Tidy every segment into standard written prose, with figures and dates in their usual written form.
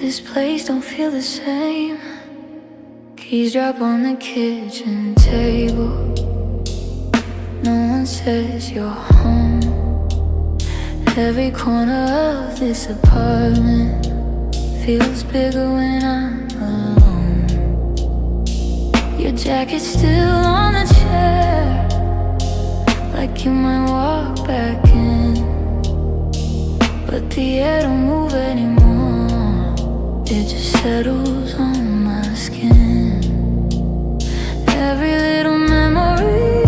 This place don't feel the same. Keys drop on the kitchen table. No one says you're home. Every corner of this apartment feels bigger when I'm alone. Your jacket's still on the chair, like you might walk back in. But the air don't move anymore, it just settles on my skin. Every little memory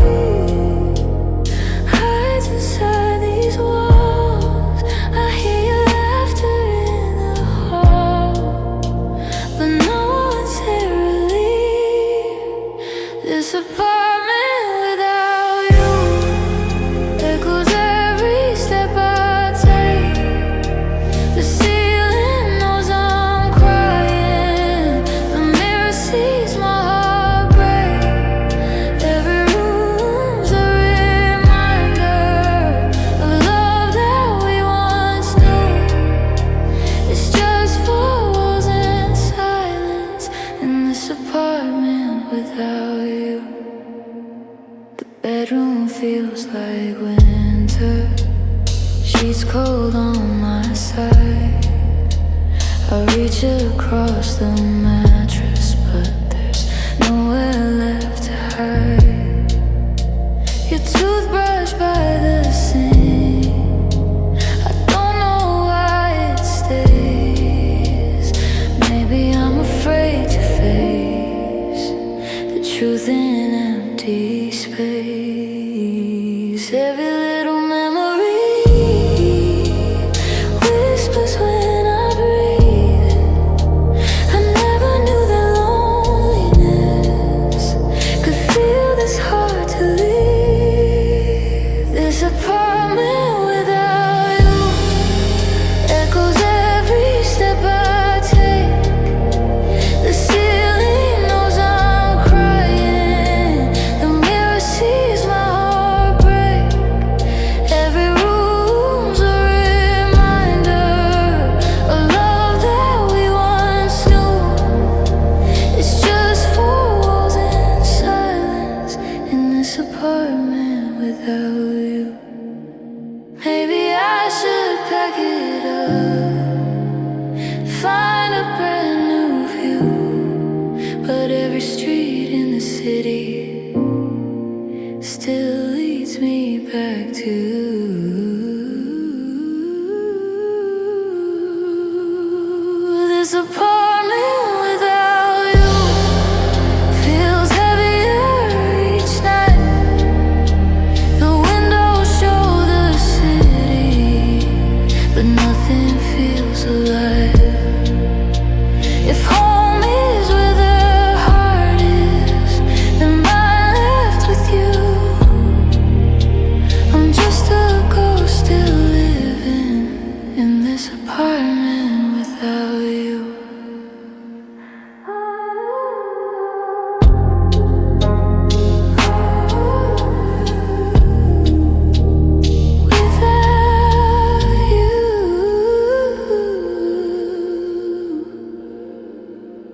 hides inside these walls. I hear your laughter in the hall, but no one's here to leave this apartment without you. Echoes every step I take. The ceiling knows I'm crying. The mirror sees my heart break. Every room's a reminder of love that we once knew. It's just four walls and silence in this apartment without you. The bedroom feels like winter. She's cold on my side. I reach across the mattress, but there's nowhere left to hide. Your toothbrush by the sink, I don't know why it stays. Maybe I'm afraid to face the truth in empty space. Every little memory whispers when I breathe. I never knew that loneliness could feel this hard to leave. This apartment without you echoes every step I take. The ceiling knows I'm crying. The mirror sees my heart break. Every room's a reminder of love that we once knew. It's just four walls and silence in this apartment without you. Maybe I should pack it up, find a brand new view. But every street in the city still leads me back to this apartment without you. Feels heavier each night. The windows show the city, but nothing feels alive. If home is where their heart is, then mine left with you. I'm just a ghost still living in this apartment without you. Without you.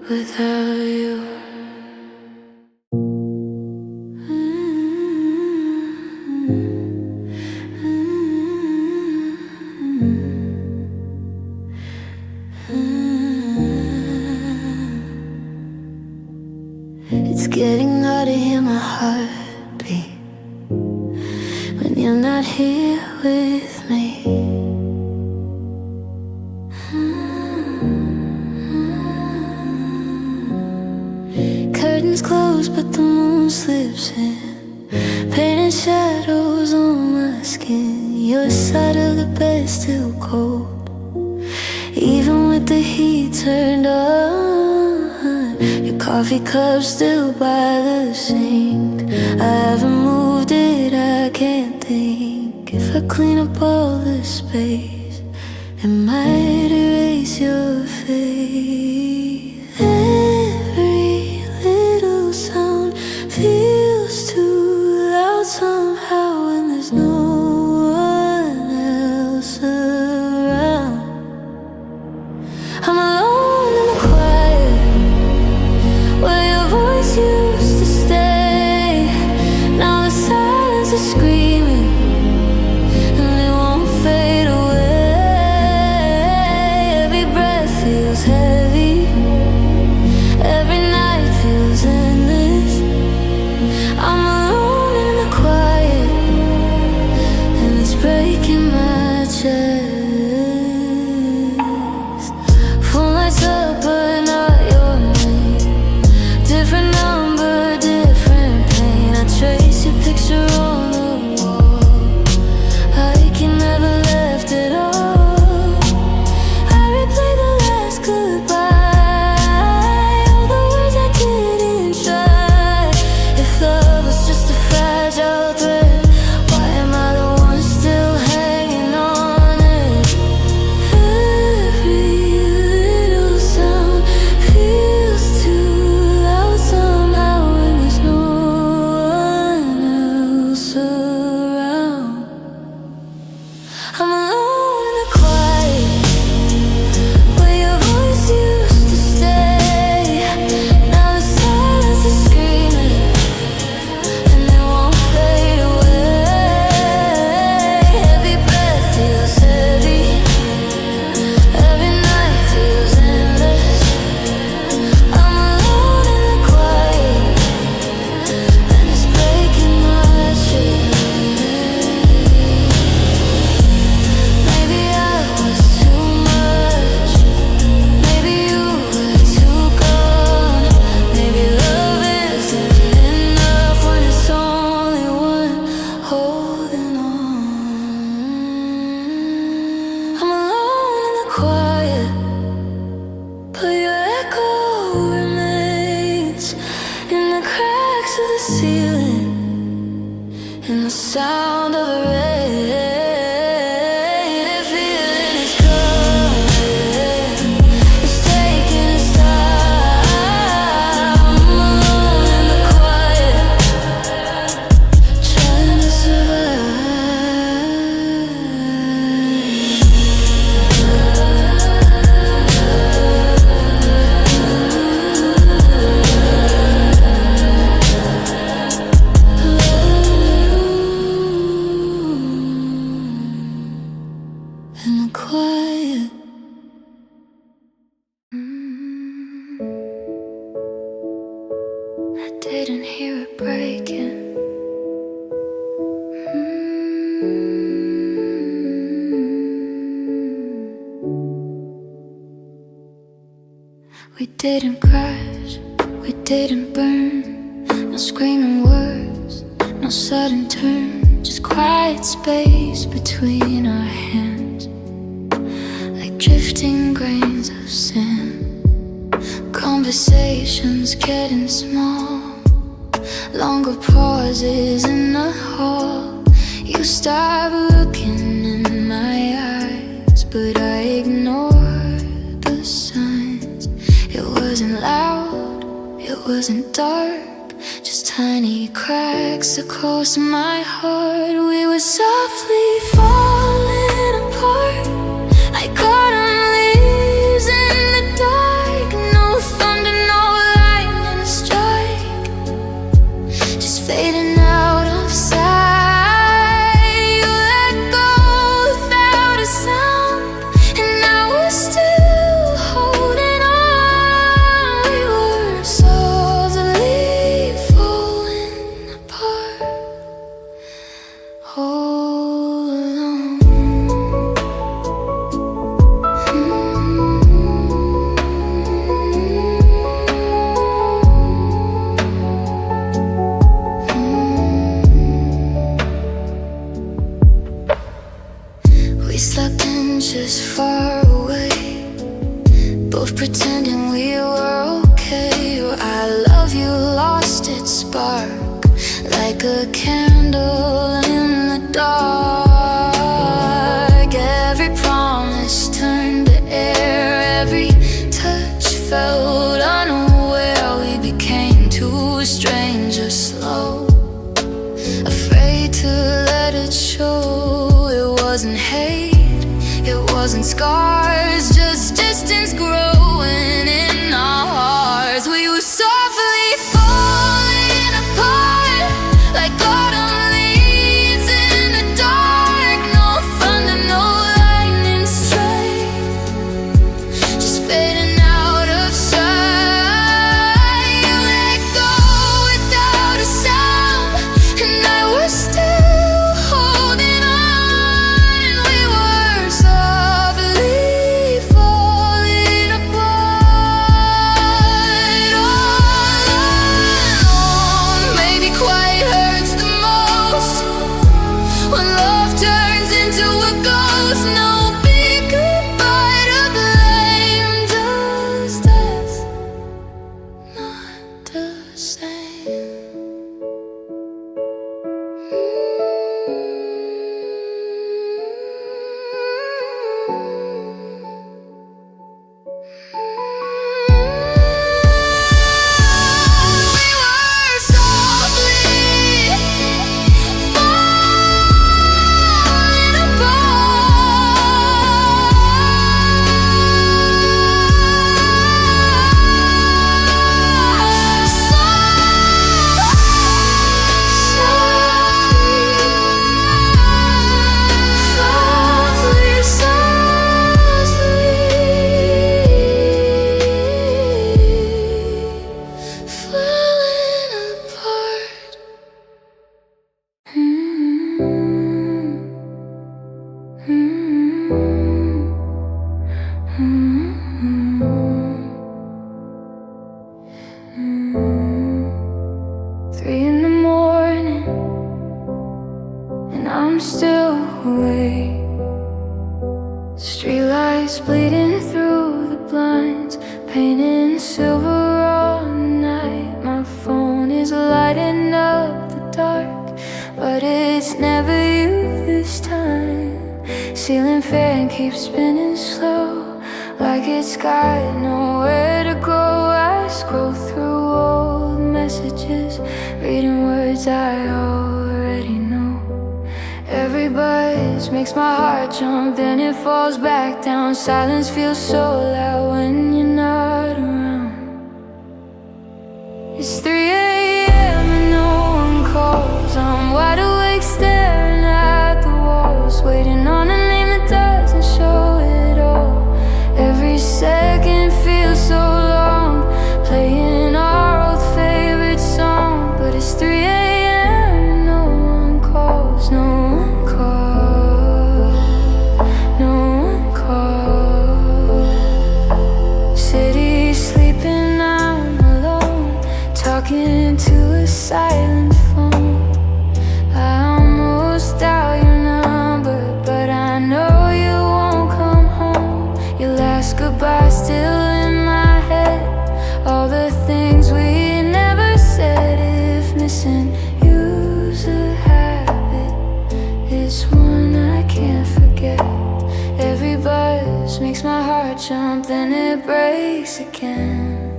Without you. It's getting hard to hear my heartbeat when you're not here with me. Curtains closed, but the moon slips in, painting shadows on my skin. Your side of the bed still cold, even with the heat turned on. Your coffee cup still by the sink. I haven't moved it, I can't think. If I clean up all the space, it might erase your face. Every little sound feels too loud somehow when there's no one else around. I'm alone. didn't hear it breaking. We didn't crash, we didn't burn. No screaming words, no sudden turn. Just quiet space between our hands, like drifting grains of sand. Conversations getting small, longer pauses in the hall. You start looking in my eyes, but I ignored the signs. It wasn't loud, it wasn't dark, just tiny cracks across my heart. We were softly falling apart, like autumn leaves in the dark. No thunder, no lightning strike, just fading out of sight. You let go without a sound, and I was still holding on. We were softly falling apart, all alone. We slept inches far away, both pretending we were okay. I love you lost its spark, like a candle in the dark. Every promise turned to air, every touch felt unaware. We became two strangers, slow, afraid to let it show. It wasn't hate, it wasn't scars, just distance growing in our hearts. We were softly falling apart, like autumn leaves in the dark. No thunder, no lightning strike, just fading out of sight. You let go without a sound, and I was still holding on. We were softly falling apart, all alone. Maybe quiet hurts the most, when love turns into a ghost. No big goodbye to blame, just us, not the same. We were softly falling apart. Softly, falling apart. Three in the morning, and I'm still awake. Streetlights bleeding through the blinds, painting silver on the night. My phone is lighting up the dark, but it's never you this time. Ceiling fan keeps spinning slow, like it's got nowhere to go. I scroll through old messages, reading words I already know. Every buzz makes my heart jump, then it falls back down. Silence feels so loud when you're not around. It's 3 a.m. and no one calls. I'm wide awake staring at the walls, waiting on a name that doesn't show it all. Every second feels so long, playing our old favorite song. silent phone. I almost dial your number, but I know you won't come home. Your last goodbye still in my head, all the things we never said. If missing you's a habit, it's one I can't forget. Every buzz makes my heart jump, then it breaks again.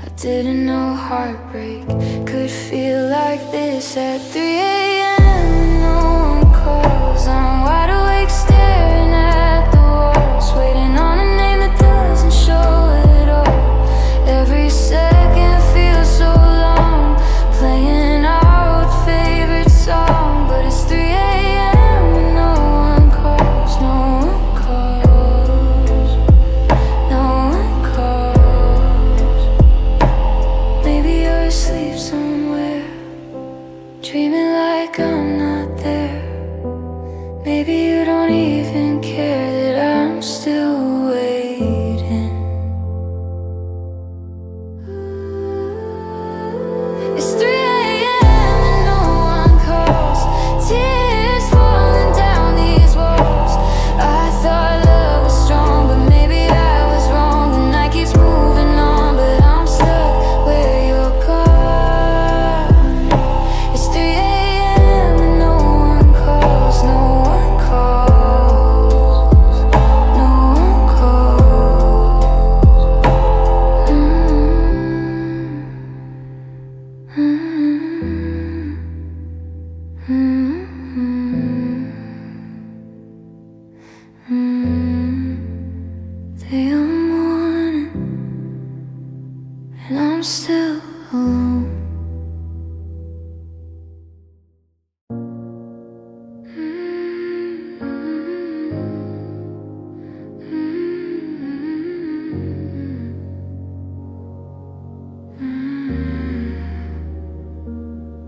I didn't know heartbreak could feel like this at 3 a.m. No one calls. I'm wide awake staring at the walls, waiting on a name that doesn't show at all. Every second feels so long, playing our favorite song. But it's 3 a.m. and no one calls. No one calls. No one calls. Maybe you're asleep somewhere, dreaming like I'm not there. Maybe you don't even care that I'm still waiting. It's 3 a.m. and no one calls. Tears falling down these walls. I thought love was strong, but maybe I was wrong. The night keeps moving on, but I'm stuck where you're gone. It's 3 a.m. and no one calls. No one calls. No one calls. Day of morning, and I'm still alone.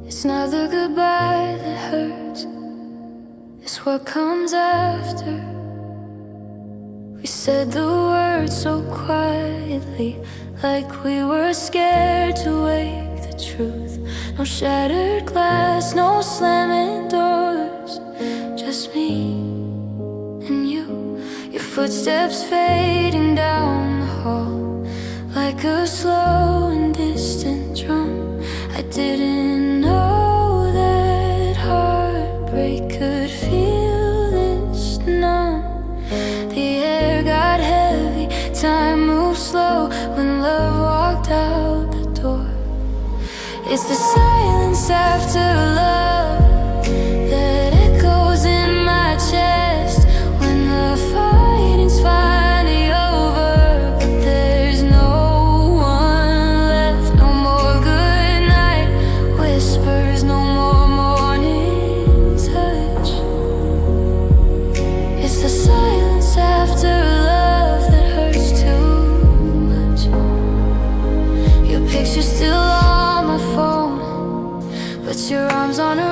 It's not the goodbye that hurts, it's what comes after. We said the words so quietly, like we were scared to wake the truth. No shattered glass, no slamming doors, just me and you. Your footsteps fading down the hall, like a slow and distant drum. I didn't know that heartbreak could feel this numb. The air got heavy, time moved slow when love walked out the door. It's the silence after love that echoes in my chest when the fighting's finally over, but there's no one left. No more good night whispers, no more morning touch. It's the silence after love that hurts too much. Your picture's still on my phone, but your arms on a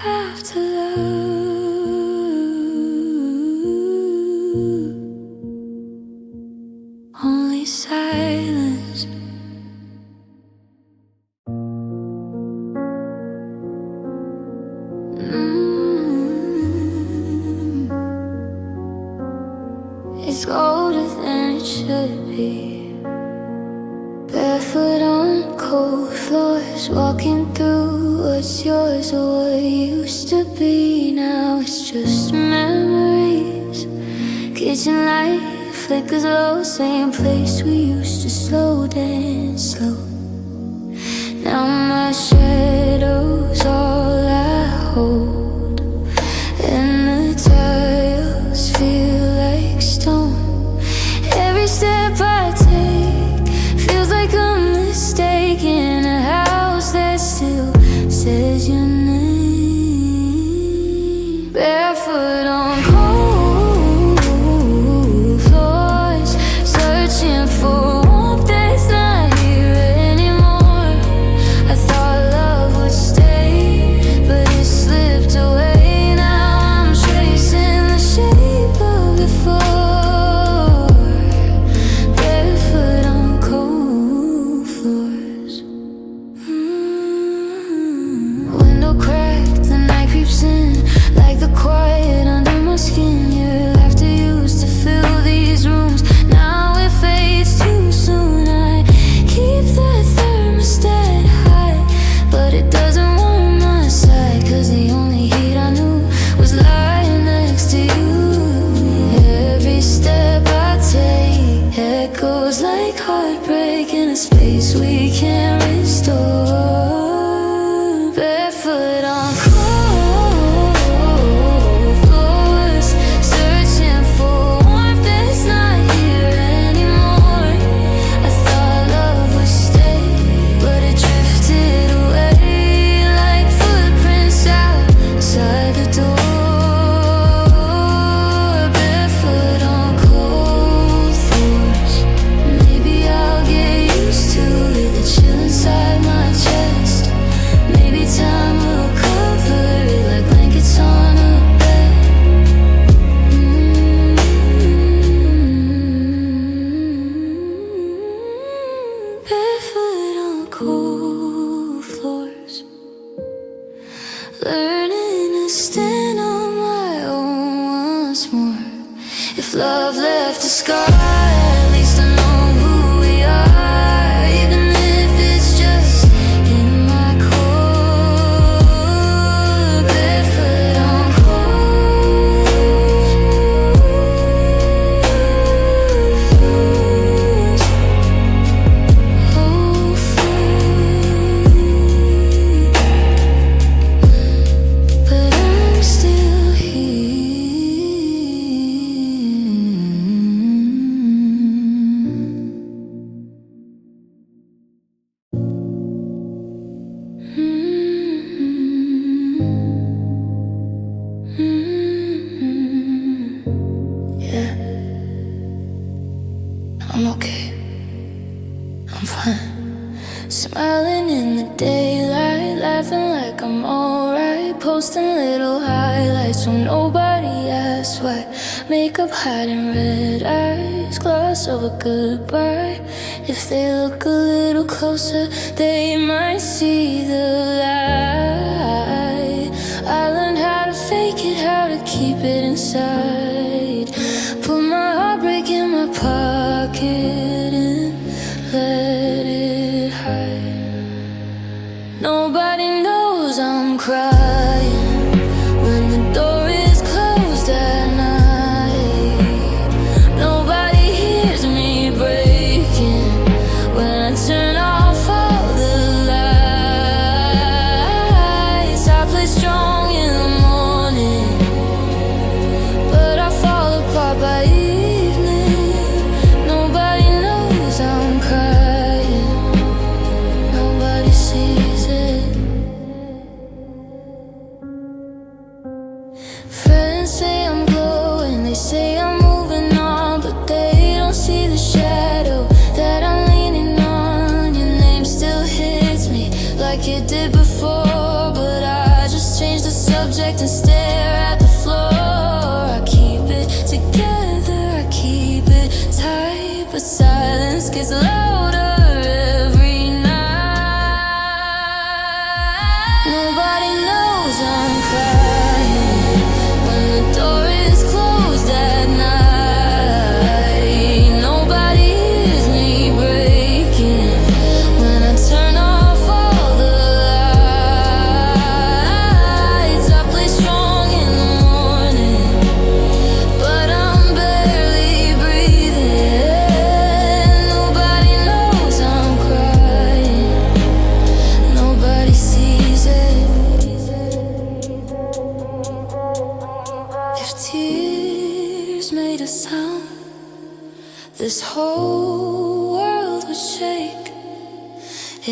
after love. Only silence. It's colder than it should be. Barefoot on cold floors, walking through what's yours or what used to be. Now it's just memories. Kitchen light flickers low, same place we used to slow dance slow. Now my shadow's all I hold, and the tiles feel like stone. Every step I take feels like a mistake in a house that still says your name. Barefoot on cold floors, searching for warmth that's not here anymore. I thought love would stay, but it slipped away. Now I'm tracing the shape of before. Barefoot on cold floors. Window cracked, the night creeps in like the quiet under my skin. Your laughter used to fill these rooms, now it fades too soon. I keep the thermostat high, but it doesn't warm my side, 'cause the only heat I knew was lying next to you. Every step I take echoes like heartbreak in a space we can't restore. Barefoot on cold floors, searching for warmth that's not here anymore. I thought love would stay, but it drifted away like footprints outside the door. Barefoot on cold floors. Maybe I'll get used to it, the chill inside my chest. Maybe time will cover it like blankets on a bed. Barefoot on cold floors, learning to stand on my own once more. If love left a scar, at least I know who we are, even if it's just in my core. Barefoot on cold floors, cold floors. But I'm still Yeah, I'm okay. I'm fine. Smiling in the daylight, laughing like I'm alright, posting little highlights so nobody asks why. Makeup hiding red eyes, gloss over goodbye. If they look a little closer, they might see the light. I learned how to fake it, how to keep it inside. Put my heartbreak in my pocket and let it hide. Nobody knows I'm crying when the door is closed at night. Nobody hears me breaking when I turn off all the lights. I play strong in the morning, but I fall apart by evening. Nobody knows I'm crying, nobody sees it. Friends say I'm glowing, they say I'm moving on, but they don't see the shadow that I'm leaning on. Your name still hits me like it did before, but I just changed the a subject and stare at the floor. I keep it together, I keep it tight, but silence gets louder every night. Nobody knows I'm crying when the door is closed at night. Nobody hears me breaking when I turn off all the lights. I play strong in the morning, but I'm barely breathing. Nobody knows I'm crying, nobody sees it. If tears made a sound, this whole world would shake.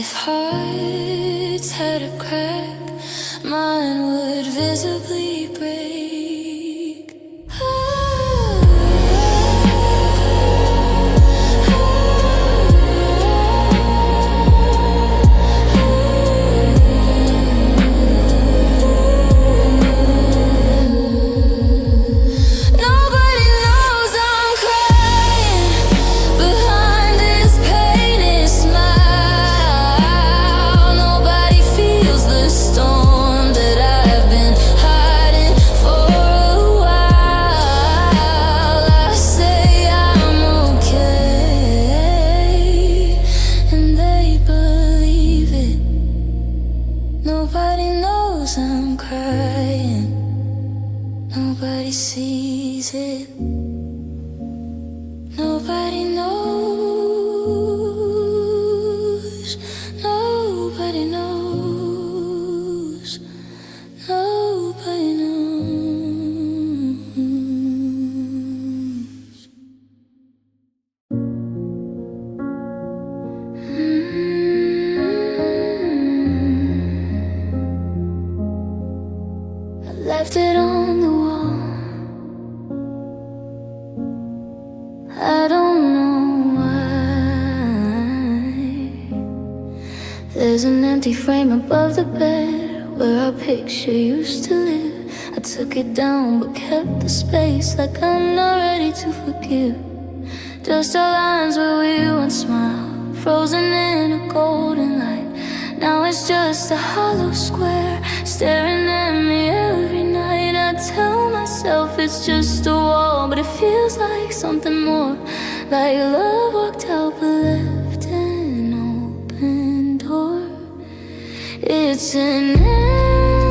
If hearts had a crack, mine would visibly break. Nobody knows I'm crying behind this painted smile. Nobody feels the storm that I've been hiding for a while. I say I'm okay, and they believe it. Nobody knows I'm crying, nobody sees it. Nobody knows, nobody knows, nobody knows. I left it on the wall. I don't know why. There's an empty frame above the bed where our picture used to live. I took it down but kept the space, like I'm not ready to forgive. Just our lines where we once smiled, frozen in a golden light. Now it's just a hollow square staring at me every night. I tell myself it's just a wall, but it feels like something more. Like love walked out but left an open door. It's an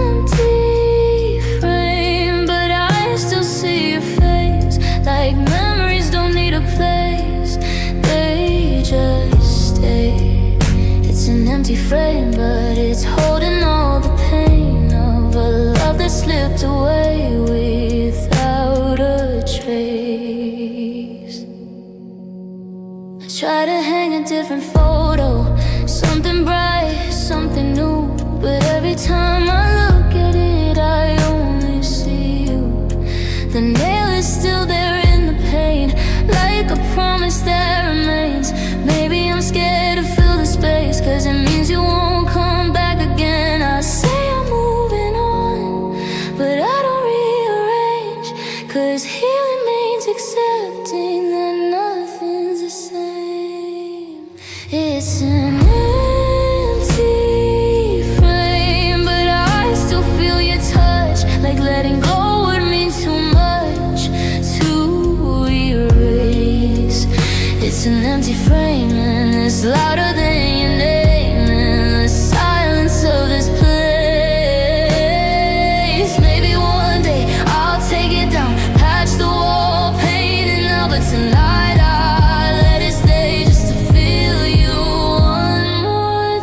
empty frame, but I still see your face. Like memories don't need a place, they just stay. It's an empty frame, but it's holding all the pain of a love that slipped away without a trace. I try to hang a different photo, something bright, something new, but every time I look at it, I only see you. The nail is still there in the pain, like a promise that remains. Maybe I'm scared to fill the space, cause it means you won't come back again. I say I'm moving on, but I don't rearrange, cause healing means accepting that nothing's the same. It's an empty frame, but I still feel your touch, like letting go would mean too much to erase. It's an empty frame and it's louder than your name in the silence of this place. Maybe one day I'll take it down, patch the wall, paint it now, but tonight I let it stay just to feel you one more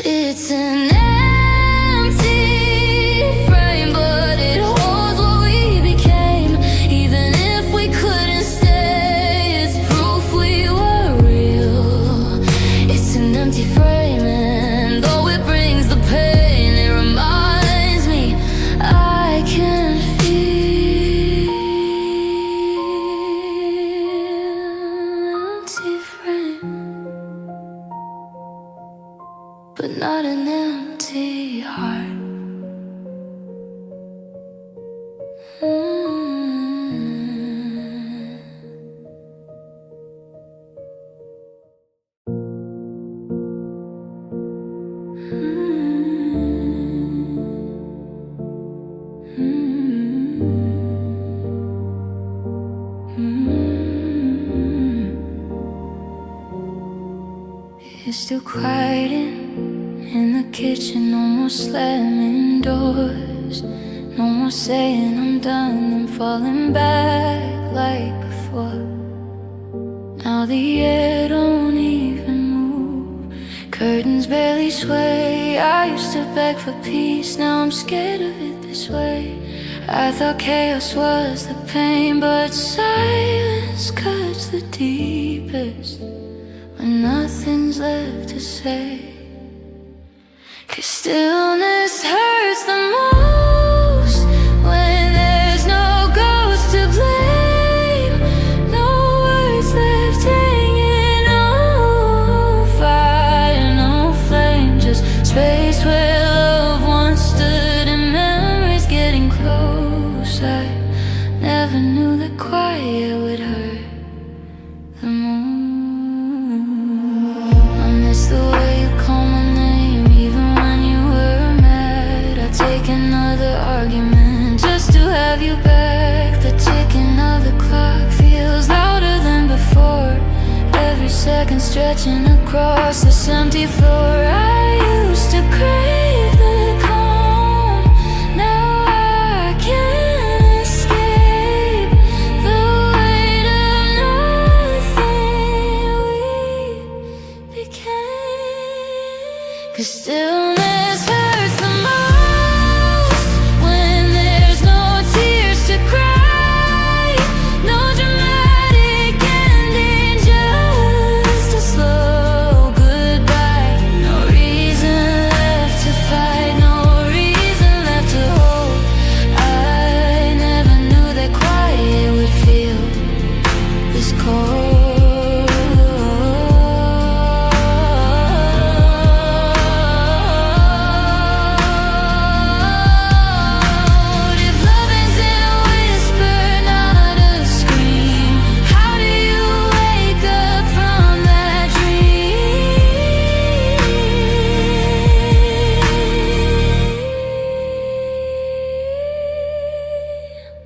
It's an empty frame, but it holds what we became. Even if we couldn't stay, it's proof we were real. It's an empty frame and but not an empty heart. It's still quiet in the kitchen, no more slamming doors, no more saying I'm done and falling back like before. Now the air don't even move, curtains barely sway. I used to beg for peace, now I'm scared of it this way. I thought chaos was the pain, but silence cuts the deepest when nothing's left to say. 'Cause stillness hurts the most when there's no ghost to blame, no words left hanging on fire, no flame, just space where love once stood and memories getting close. I never knew that quiet would hurt the most. The way you call my name, even when you were mad. I'd take another argument just to have you back. The ticking of the clock feels louder than before, every second stretching across this empty floor. I used to crave the calm, now I can't escape the weight of nothing we became. 'Cause stillness hurts the most when there's no tears to cry, no dramatic ending, just a slow goodbye. No reason left to fight, no reason left to hold. I never knew that quiet would feel this cold.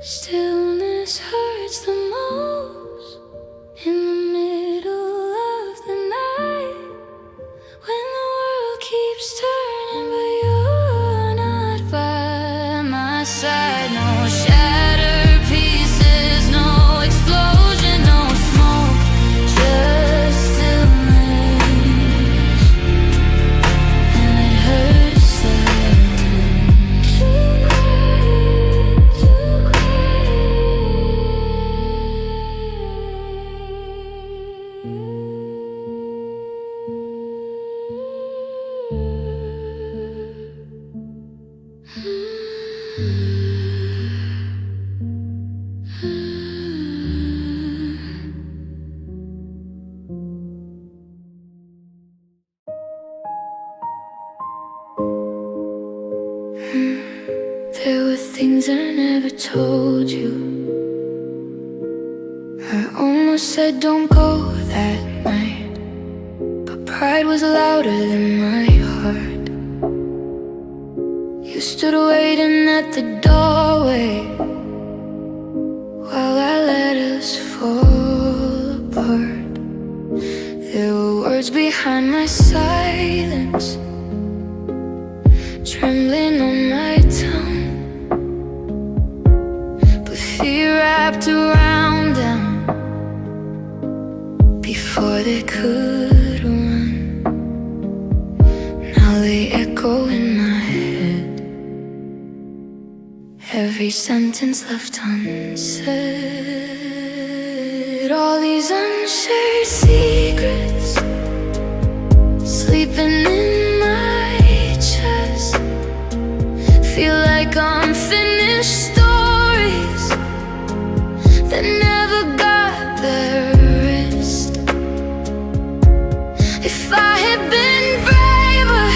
Stillness hurts the most in the middle of the night, when the world keeps turning but you're not by my side. No shattered pieces, no explosion, no smoke, just stillness. And it hurts to There were things I never told you. I almost said don't go that night, but pride was louder than my heart. You stood waiting at the doorway while I let us fall apart. There were words behind my silence, trembling on my tongue, but fear wrapped around them before they could run. Now they echo in my head, every sentence left unsaid. All these unshared secrets sleeping in my chest, feel like unfinished stories that never got their rest. If I had been braver,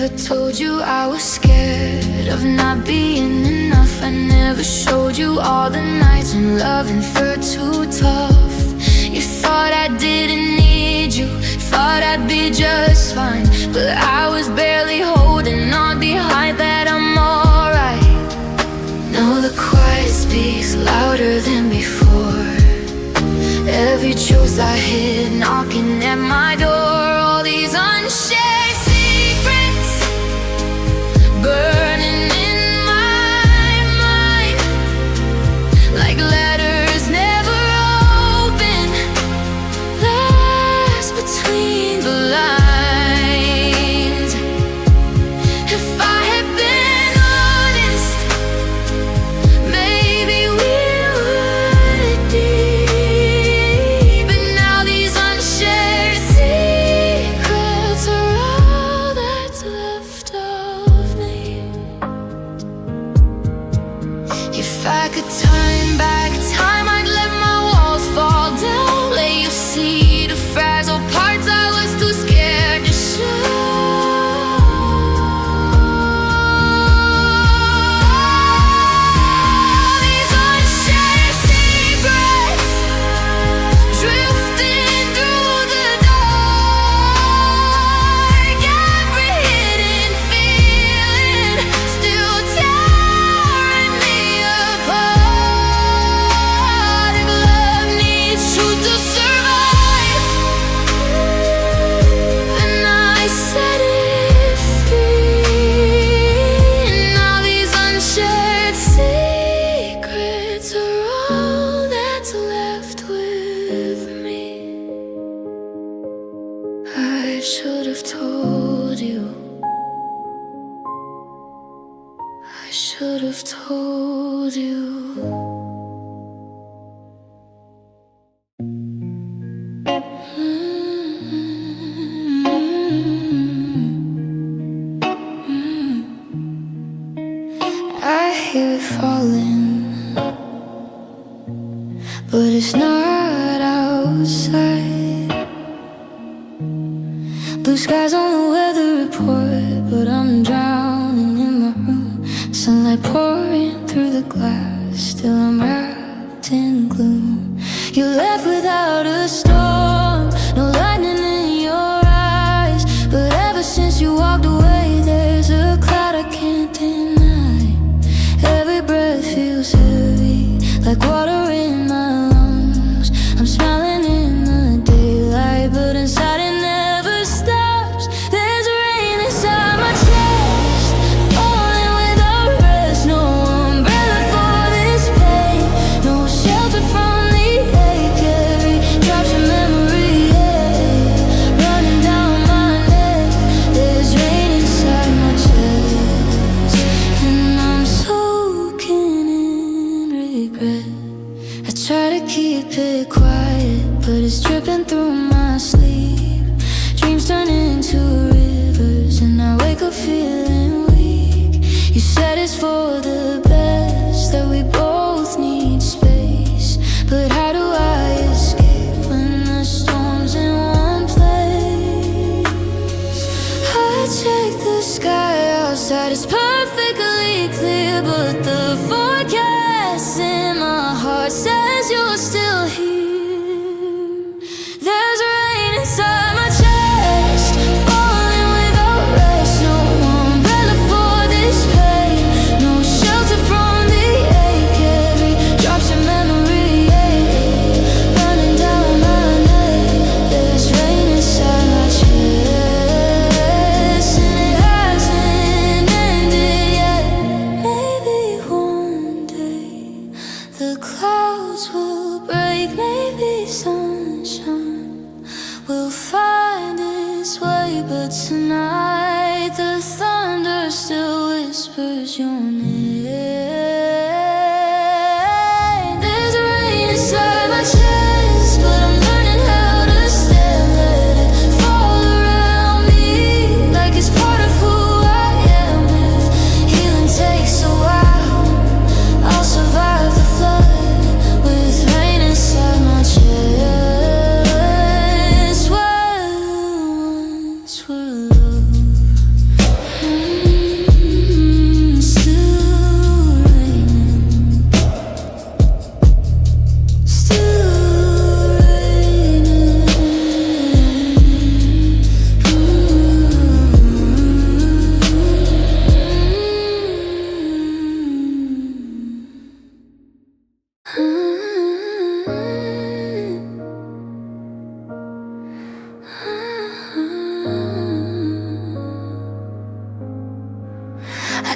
told you I was scared of not being enough. I never showed you all the nights when loving felt too tough. You thought I didn't need you, thought I'd be just fine, but I was barely holding on behind that I'm alright. Now the quiet speaks louder than before. Every truth I hid knocking at my door. All these unshared secrets burning in my mind, like letters never open, lost between the lines. If I had been honest, maybe we would be. But now these unshared secrets are all that's left of me. If I could turn back time, I'd let my walls fall down, let you see the fragile parts I was too scared to show. These unshared secrets drifting through the dark. Every hidden feeling still tearing me apart. If love needs truth to survive, then I set it free. And now these unshared secrets are all that's left with me. I should have told you, I should have told you. I hear it falling, but it's not outside. Blue skies on the weather report, but I'm drowning in my room. Sunlight pouring through the glass, still I'm wrapped in gloom. You left without a storm, no lightning in your eyes, but ever since you walked away, there's a cloud I can't deny. Every breath feels heavy, like water in my lungs. I'm smiling in the daylight, but inside it never stops. There's rain inside my chest, falling without rest. No umbrella for this pain, no shelter from the ache. Every drop's a memory, yeah, running down my neck. There's rain inside my chest, and I'm soaking in regret. I try to keep it quiet, but it's dripping through my sleep. Dreams turn into rivers, and I wake up feeling weak. You said it's for the best, that we both need space, but how do I escape when the storm's in one place? I check the sky outside, it's perfectly clear, but the forecast in my heart says you're still here. There's rain inside my chest, falling without rest. No umbrella for this pain, no shelter from the ache. Every drop's a memory, yeah, running down my neck. There's rain inside my chest, and it hasn't ended yet. Maybe one day the clouds will break, maybe sunshine will find its way. But tonight the thunder still whispers your name. There's rain inside my chest, but I'm learning how to stand. Let it fall around me like it's part of who I am. If healing takes a while, I'll survive the flood with rain inside my chest. Well, once were love.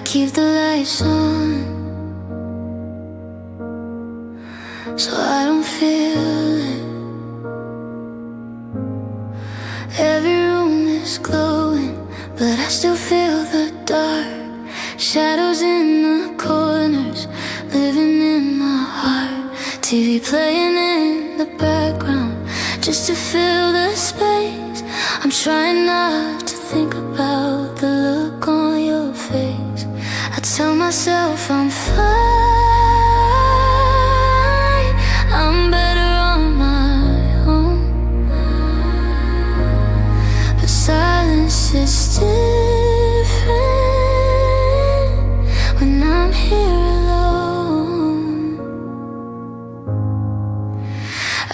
keep the lights on, so I don't feel it. Every room is glowing, but I still feel the dark. Shadows in the corners, living in my heart. TV playing in the background, just to fill the space. I'm trying not to think about the look on your face. I tell myself I'm fine, I'm better on my own, but silence is different when I'm here alone.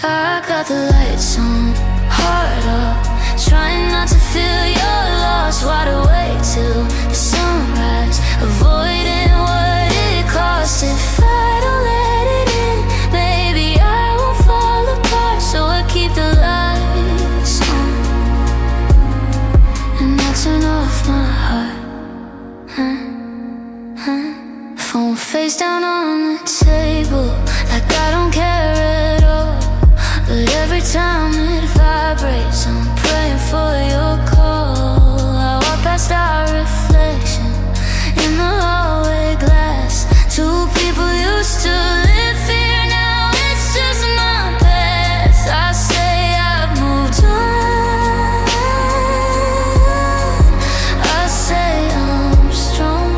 I got the lights on, heart up, trying not to feel your loss. Wide awake till the sunrise, avoiding what it costs. If I don't let it in, maybe I won't fall apart. So I keep the lights on, and I turn off my heart. Phone face down on the table, like I don't care at all. But every time it vibrates, I'm praying for your call. I walk past our reflection in the hallway glass. Two people used to live here, now it's just my past. I say I've moved on, I say I'm strong,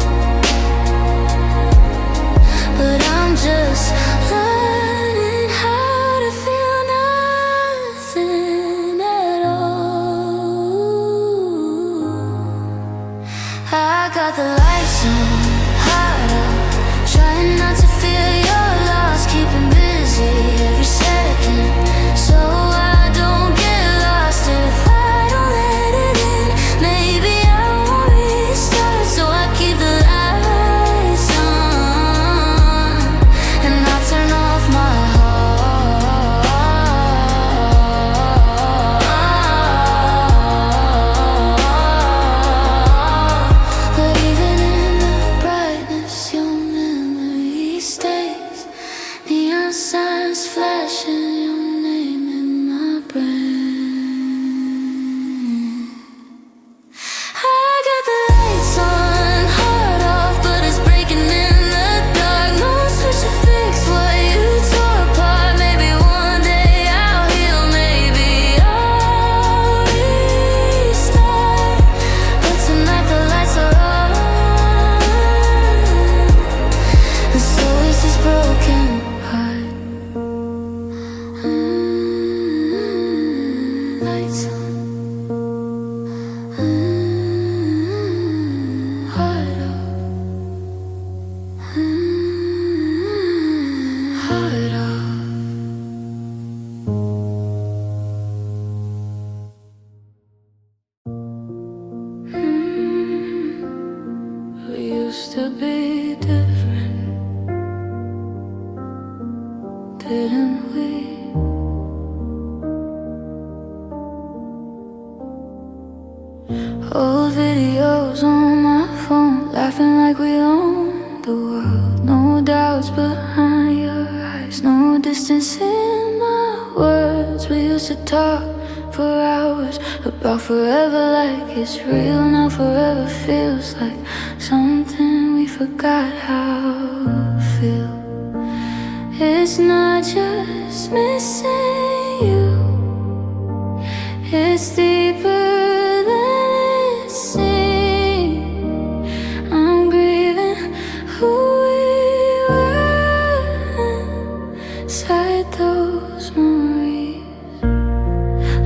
but I'm just learning how to feel nothing at all. I got the lights on, heart up, trying not to feel your loss. Keeping busy every second, so I don't get lost. If I don't let it in, maybe I won't restart. So I keep the lights on, and I turn off my heart. But even in the brightness, your memory stays. Neon signs flashing, your name in my brain. I got the lights on, heart off, but it's breaking in the dark. No switch to fix what you tore apart. Maybe one day I'll heal, maybe I'll restart. But tonight the lights are on, and so is this broken heart. Lights on, heart off, heart off. We used to be different, didn't we? Old videos on my phone, laughing like we own the world. No doubts behind your eyes, no distance in my words. We used to talk for hours about forever like it's real. Now forever feels like something we forgot how to feel. It's not just missing you, it's deeper than it seems. I'm grieving who we were inside those memories.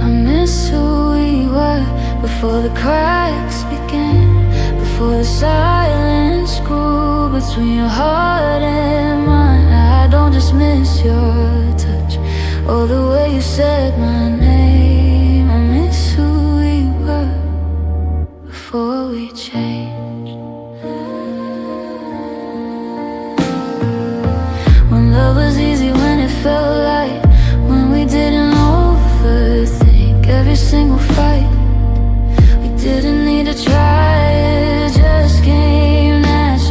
I miss who we were before the cracks began, before the silence grew between your heart and mine. I don't just miss your touch or the way you said my name. I miss who we were before we changed. When love was easy, when it felt light, when we didn't overthink every single fight. We didn't need to try, it just came natural.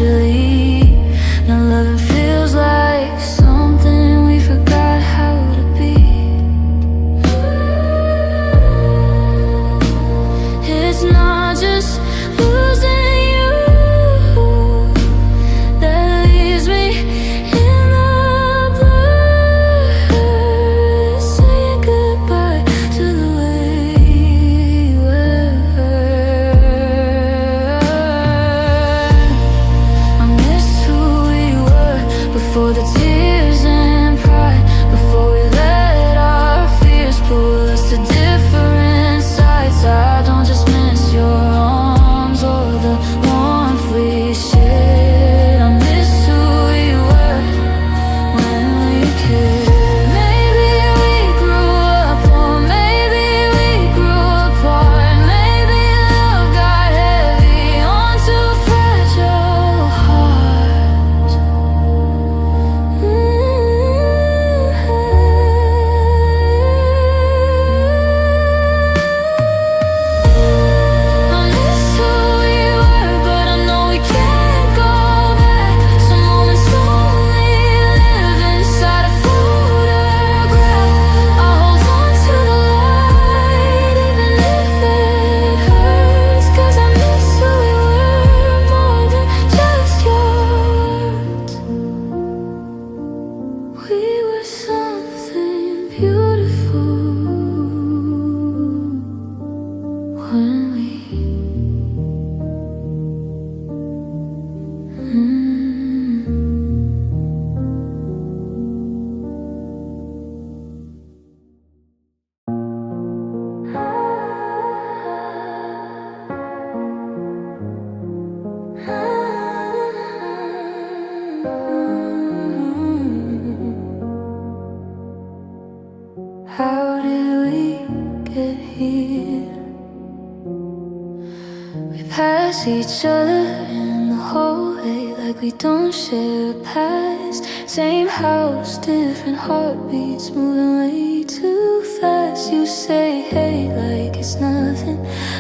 We pass each other in the hallway like we don't share a past. Same house, different heartbeats, moving way too fast. You say hey like it's nothing,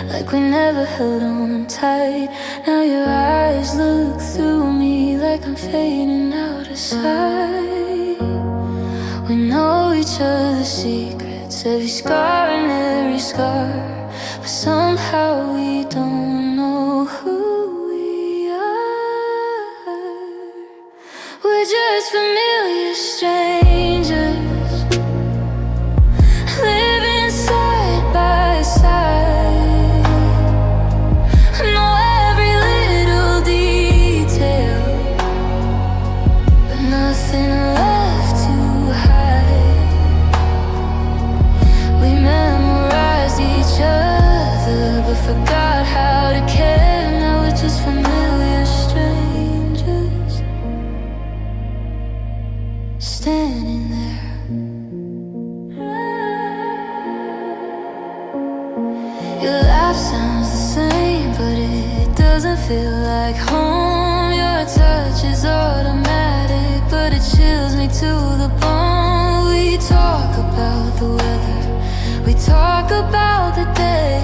like we never held on tight. Now your eyes look through me like I'm fading out of sight. We know each other's secrets, every scar and every scar, but somehow we don't know who we are. We're just familiar strangers, living side by side. I know every little detail, but nothing left to hide. We memorized each other, but forgot how to care. Now we're just familiar strangers, standing there. Your laugh sounds the same, but it doesn't feel like home. Your touch is automatic, but it chills me to the bone. We talk about the weather, we talk about the day,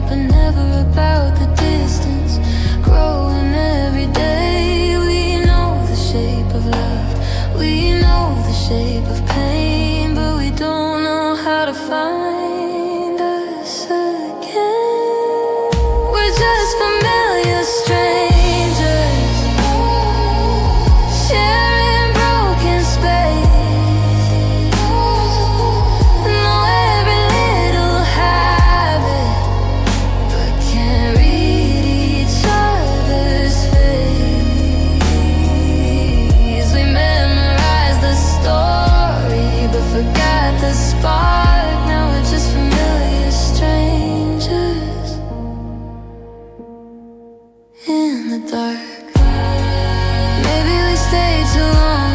but never about the distance growing every day. We know the shape of love, we know the shape of pain, but we don't know how to find us again. We're just familiar strangers, sharing broken space. Know every little habit, but can't read each other's face. We memorized the story, but forgot the spark. Now we're just familiar strangers in the dark. Maybe we stayed too long,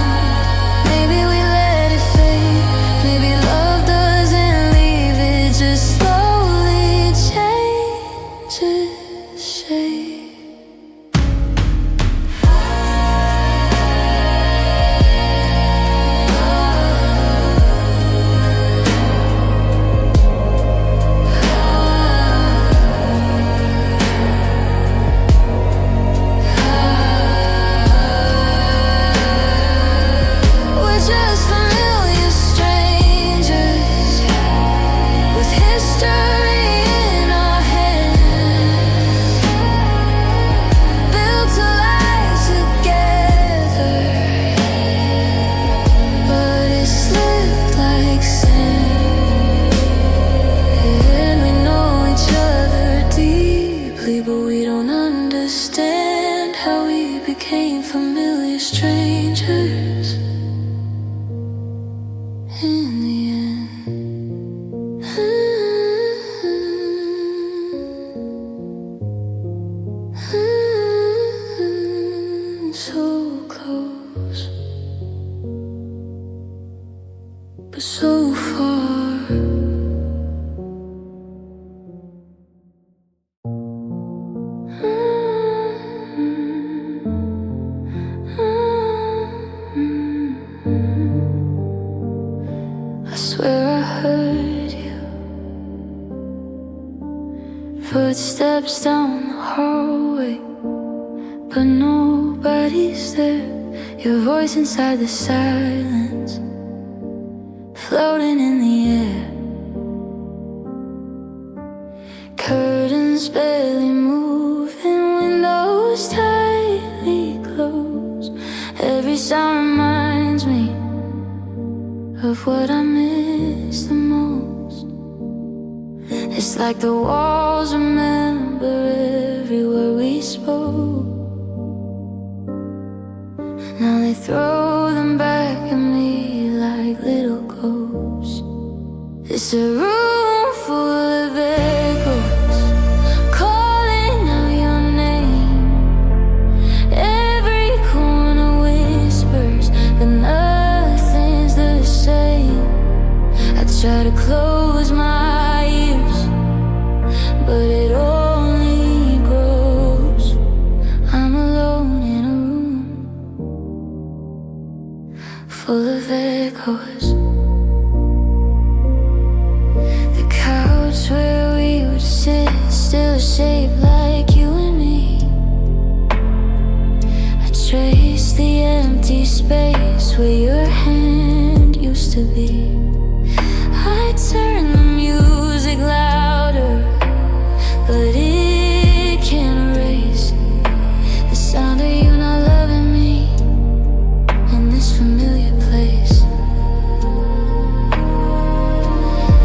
maybe we let it fade. Maybe love doesn't leave, it just slowly changes shape. We're just familiar strangers, with history in our hands, built a life together, but it slipped like sand. And we know each other deeply, but we don't understand how we became familiar strangers in the end. So close, but so far. I swear I heard you, footsteps down the hallway, but nobody's there. Your voice inside the silence, floating in the air. Curtains barely moving, windows tightly closed. Every sound reminds me of what I miss the most. It's like the walls remember every word we spoke. Now they throw them back at me like little ghosts. It's a room full of echoes, calling out your name. Every corner whispers, but nothing's the same. I try to close my ears, but it only grows. where your hand used to be. I turn the music louder, but it can't erase the sound of you not loving me in this familiar place.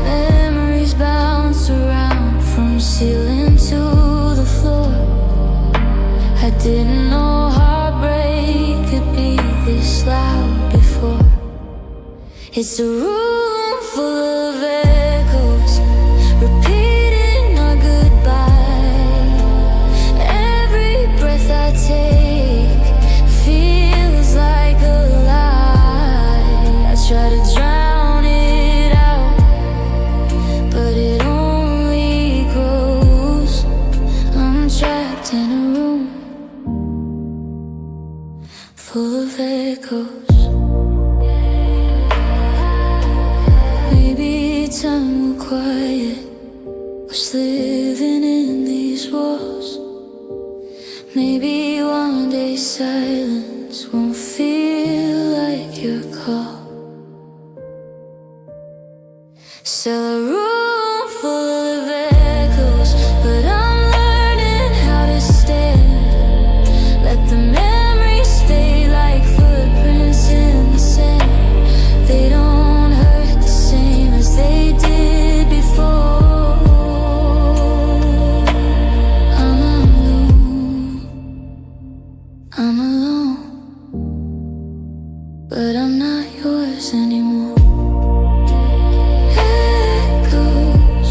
Memories bounce around from ceiling to the floor. I didn't know heartbreak could be this loud before. It's a room full of echoes, repeating our goodbye. Every breath I take feels like a lie. I try to drown it out, but it only grows. I'm trapped in a room full of echoes. Maybe time will quiet what's living in these walls. Maybe one day silence won't feel like your call. Still a room full of echoes, but I'm learning how to stand. Let the memories fade like footprints in the sand. They don't hurt the same as they did before. I'm alone, but I'm not yours anymore. Echoes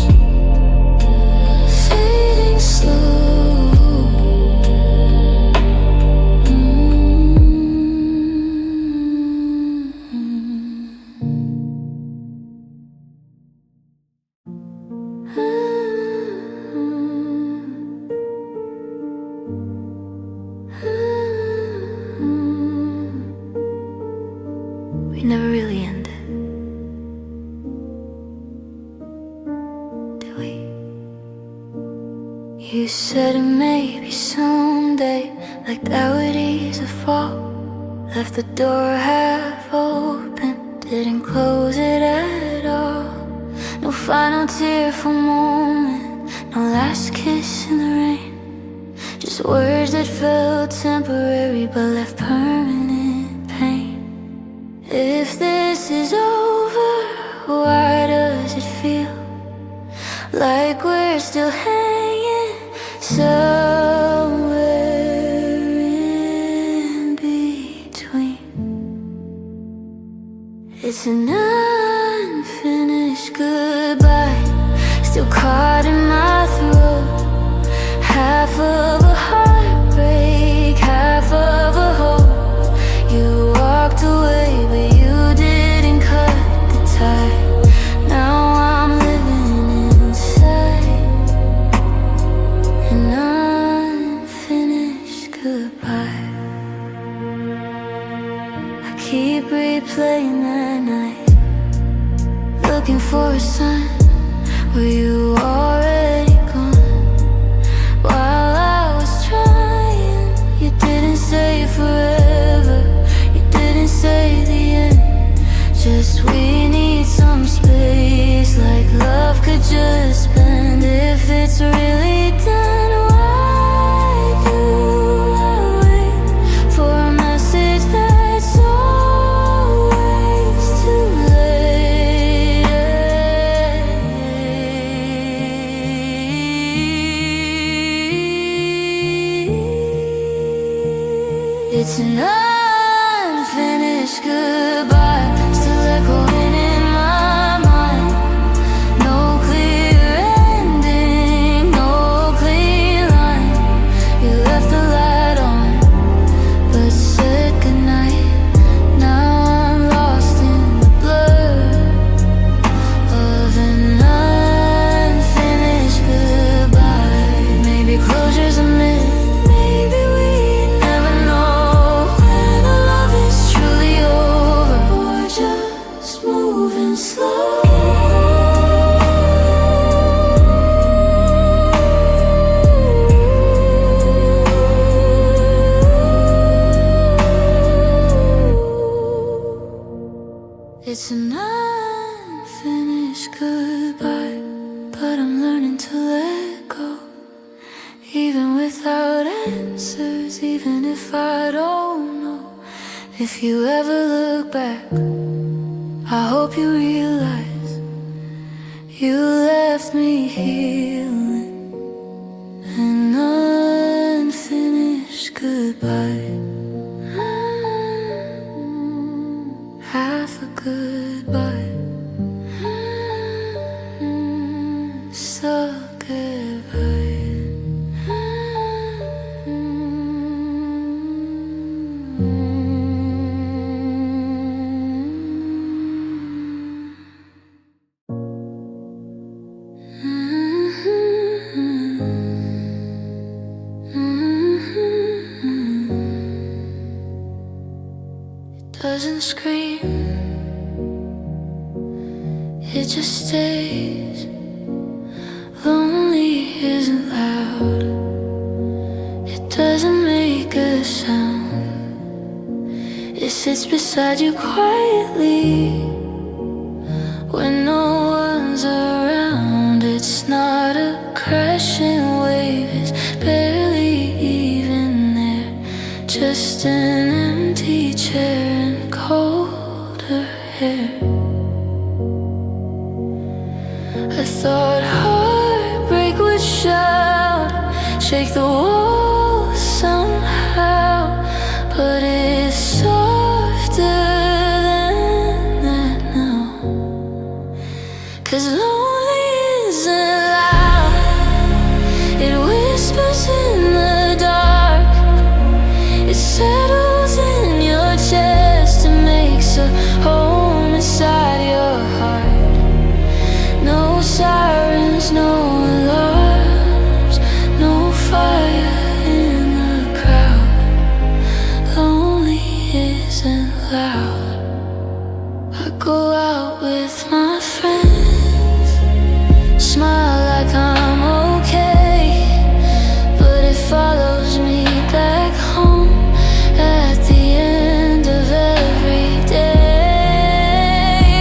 fading slow. We never really ended, did we? You said it maybe someday, like that would ease the fall. Left the door half open, didn't close it at all. No final tearful moment, no last kiss in the rain. Just words that felt temporary but left permanent pain. If this is over, why does it feel like we're still hanging somewhere in between? It's an unfinished goodbye, still caught in my throat. Half of a heartbreak, half of a hope. You walked away, but you didn't cut the tie. Now I'm living inside an unfinished goodbye. I keep replaying that night, looking for a sign. Were you already gone? While I was trying, you didn't say forever, you didn't say the end. Just we need some space, like love could just bend. If it's really done, why do I wait for a message that's always too late? It's an unfinished goodbye, still echoing in my mind. No clear ending, no clean line. You left the light on, but said goodnight. Now I'm lost in the blur of an unfinished goodbye. Maybe closure's a myth, maybe we never know when a love is truly over, or answers, even if I don't know. If you ever look back, I hope you realize you left me healing an unfinished goodbye. Half a goodbye. So goodbye. Doesn't scream, it just stays. Lonely isn't loud, it doesn't make a sound. It sits beside you quietly when no one's around. It's not a crashing wave, it's barely even there. Just an empty chair and colder hair. I thought heartbreak would shout, shake the walls somehow, but it's softer than that now. 'Cause lonely isn't loud, it whispers in the dark. It settles in your chest and makes a home inside your heart. No sirens, no alarms, no fire in the crowd. Lonely isn't loud. I go out with my friends, smile like I'm okay, but it follows me back home at the end of every day.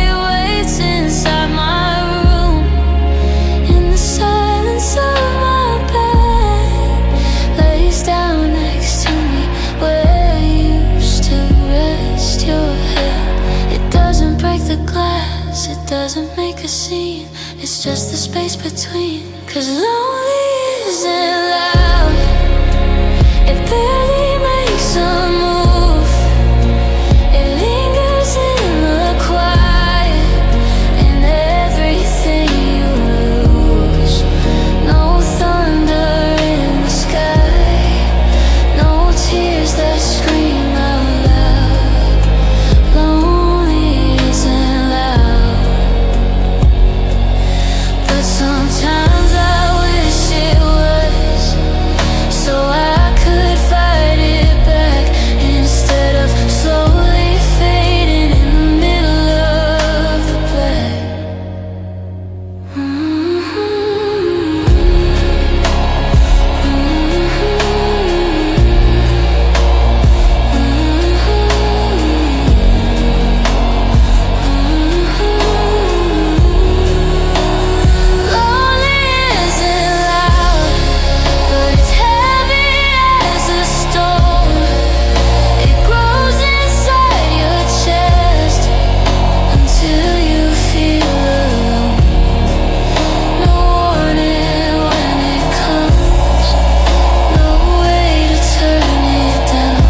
It waits inside my room, in the silence of my bed, lays down next to me where you used to rest your head. It doesn't break the glass, it doesn't make a scene, it's just the space between. 'Cause lonely isn't loud, it barely makes a move. It lingers in the quiet, in everything you lose. No thunder in the sky, no tears that scream out loud. Lonely isn't loud, but sometimes I wish it was, so I could fight it back instead of slowly fading in the middle of the black. Lonely isn't loud, but it's heavy as a stone. It grows inside your chest until you feel alone. No warning when it comes, no way to turn it down.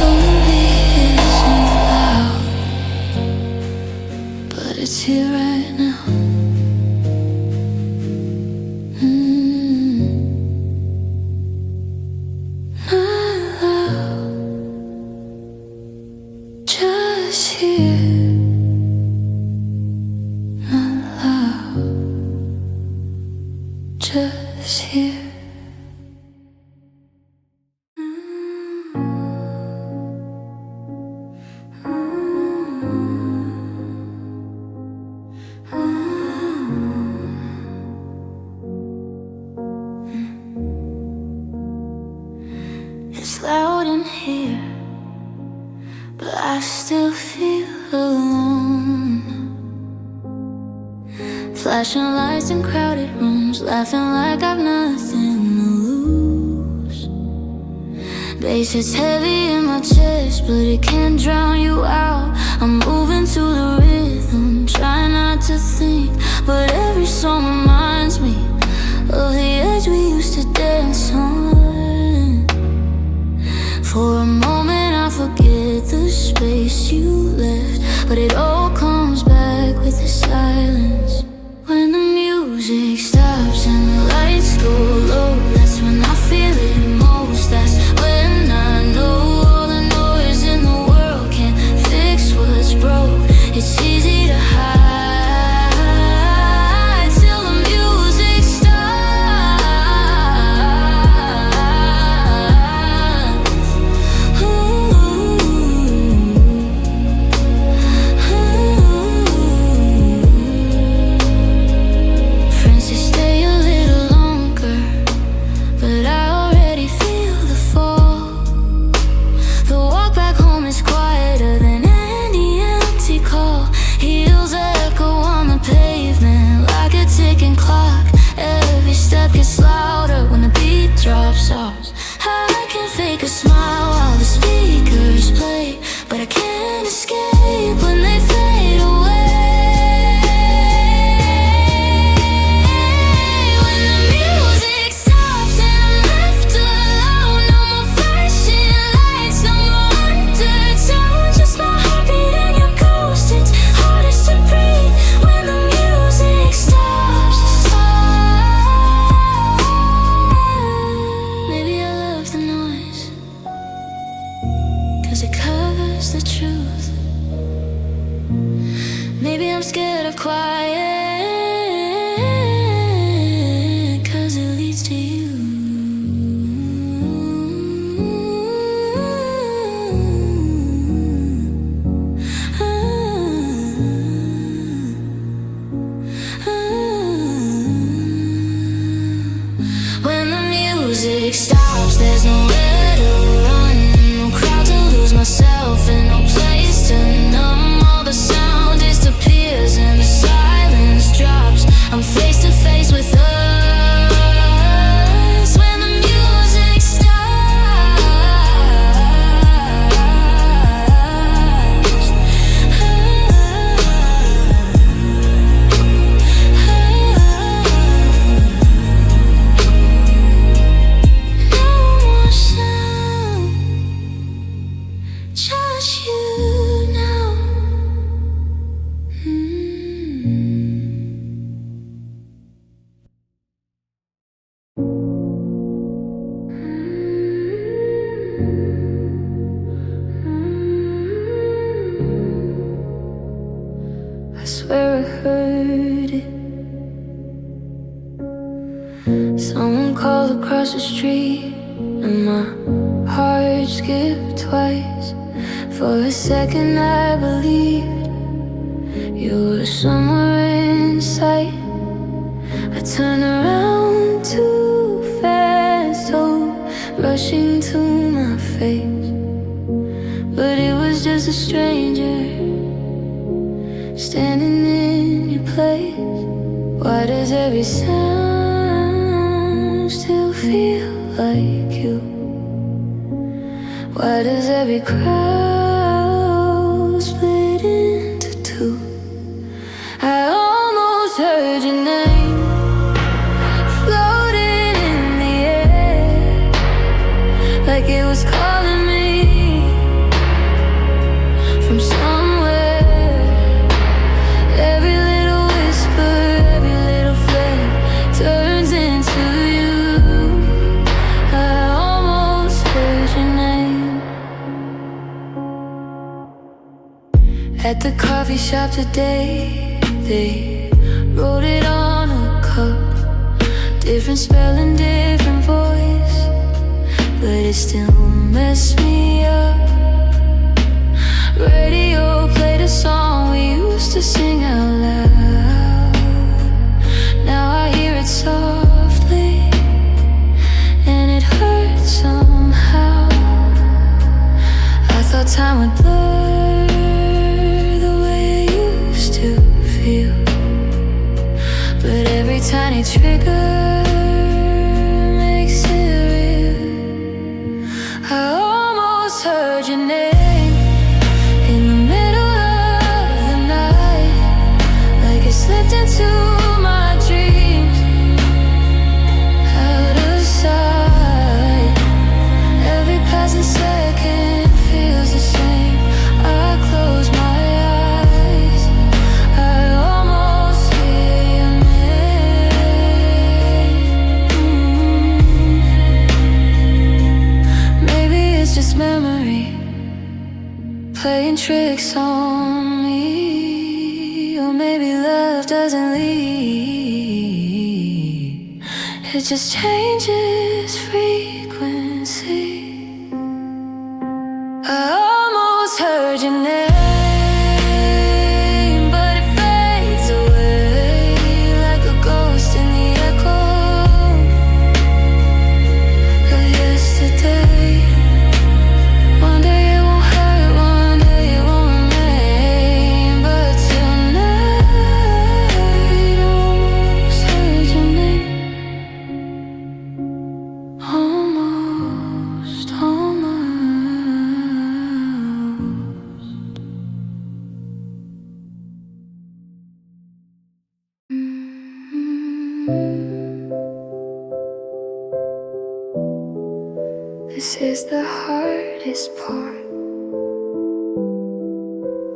Lonely isn't loud, but it's here right now. Not loud, just here. Not loud, just here. It's loud in here, but I still feel alone. Flashing lights in crowded rooms, laughing like I've nothing to lose. bass is heavy in my chest, but it can't drown you out. I'm moving to the rhythm, trying not to think, but every song reminds me of the edge we used to dance on. For a moment I forget the space you left, but it all comes back with the silence. When the music stops and the lights go low, that's when I feel it most. That's when I know all the noise in the world can't fix what's broke. It's easy to hide till the music stops. Friends say stay a little longer, but I already feel the fall. The walk back home is quieter than any empty call. Heels echo on the pavement like a ticking clock. Every step gets louder when the beat drops off. I can fake a smile while the speakers play, but I can't escape when they fade away. When the music stops and I'm left alone, no more flashing lights, no more undertones, just my heartbeat and your ghost. It's hardest to breathe when the music stops. Maybe I love the noise, 'cause it covers the truth. Maybe I'm scared of quiet, 'cause it leads to you. When the music stops, there's nowhere to run, no crowd to lose myself, and no place to numb. All the sound disappears and the silence drops. I'm face to face with us. When the music stops. No more sound, just you now. I swear I heard it. Someone called across the street, and my heart skipped twice. For a second I believed you were somewhere in sight. I turned around too fast, hope rushing to my face, but it was just a stranger standing in your place. Why does every sound still feel like you? Why does every crowd split into two? I almost heard your name floating in the air, like it was calling me from somewhere. Every little whisper, every little flare turns into you. I almost heard your name. At the coffee shop today, they wrote it on a cup. Different spelling, different voice, but it still messed me up. Radio played a song we used to sing out loud. Now I hear it softly, and it hurts somehow. I thought time would blur the way it used to feel, but every tiny trigger makes it real. playing tricks on me. Or maybe love doesn't leave, it just changes frequency. I almost heard your name, but it fades away like a ghost in the echo of yesterday. One day it won't hurt, one day it won't remain, but tonight I almost heard your name. Almost, almost. This is the hardest part,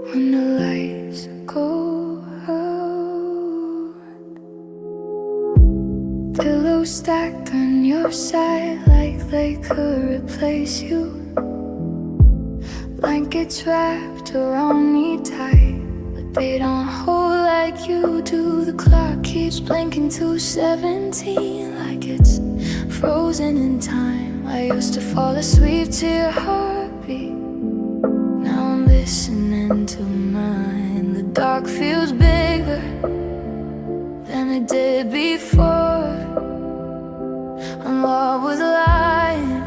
when the lights go out. Pillows stacked on your side like they could replace you. Blankets wrapped around me tight, but they don't hold like you do. The clock keeps blinking to 17 like it's frozen in time. I used to fall asleep to your heartbeat, now I'm listening to mine. The dark feels bigger than it did before. I'm what was lying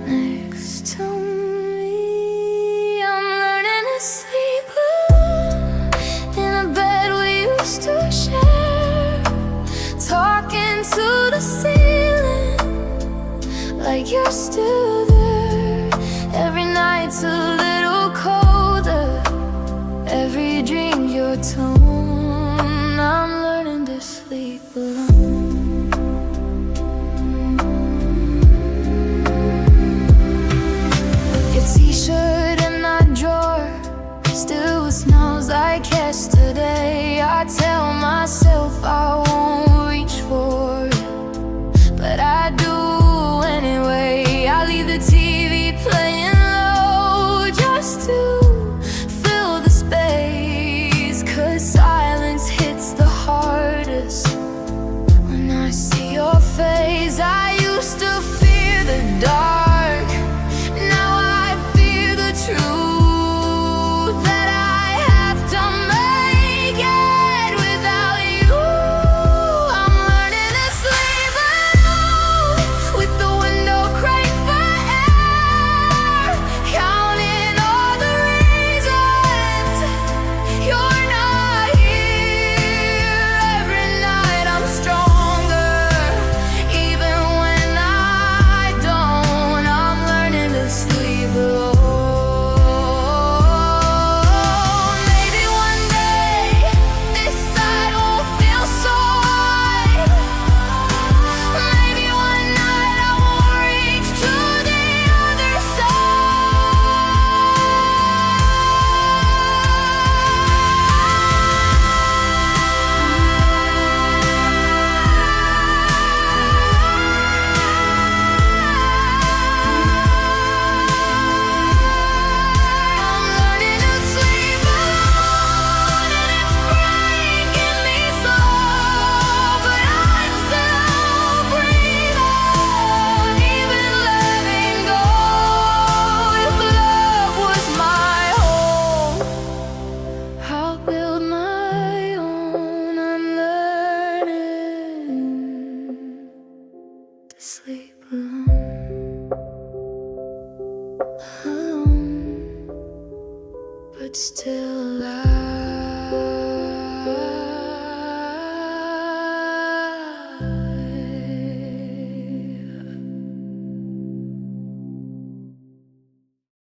next to me. I'm learning to sleep alone in a bed we used to share, talking to the ceiling like you're still there. Every night's a little colder, every dream's your tone. I'm learning to sleep alone. Your t-shirt in that drawer still smells like yesterday. I tell myself I won't reach for it, but I do anyway. I leave the TV playing low just to fill the space, 'cause silence hits the hardest when I see your face. I used to fear the dark, now I fear the truth, that I have to make it without you. I'm learning to sleep alone with the window cranked for air, counting all the reasons you're not here. Every night I'm stronger, even when I don't. I'm learning to sleep alone. Maybe one day this side won't feel so wide. Maybe one night I won't reach to the other I'm learning to sleep alone, and it's breaking me slow, but I'm still breathing, even letting go. If love was my home, I'll build my own. I'm learning to sleep alone, but still alive.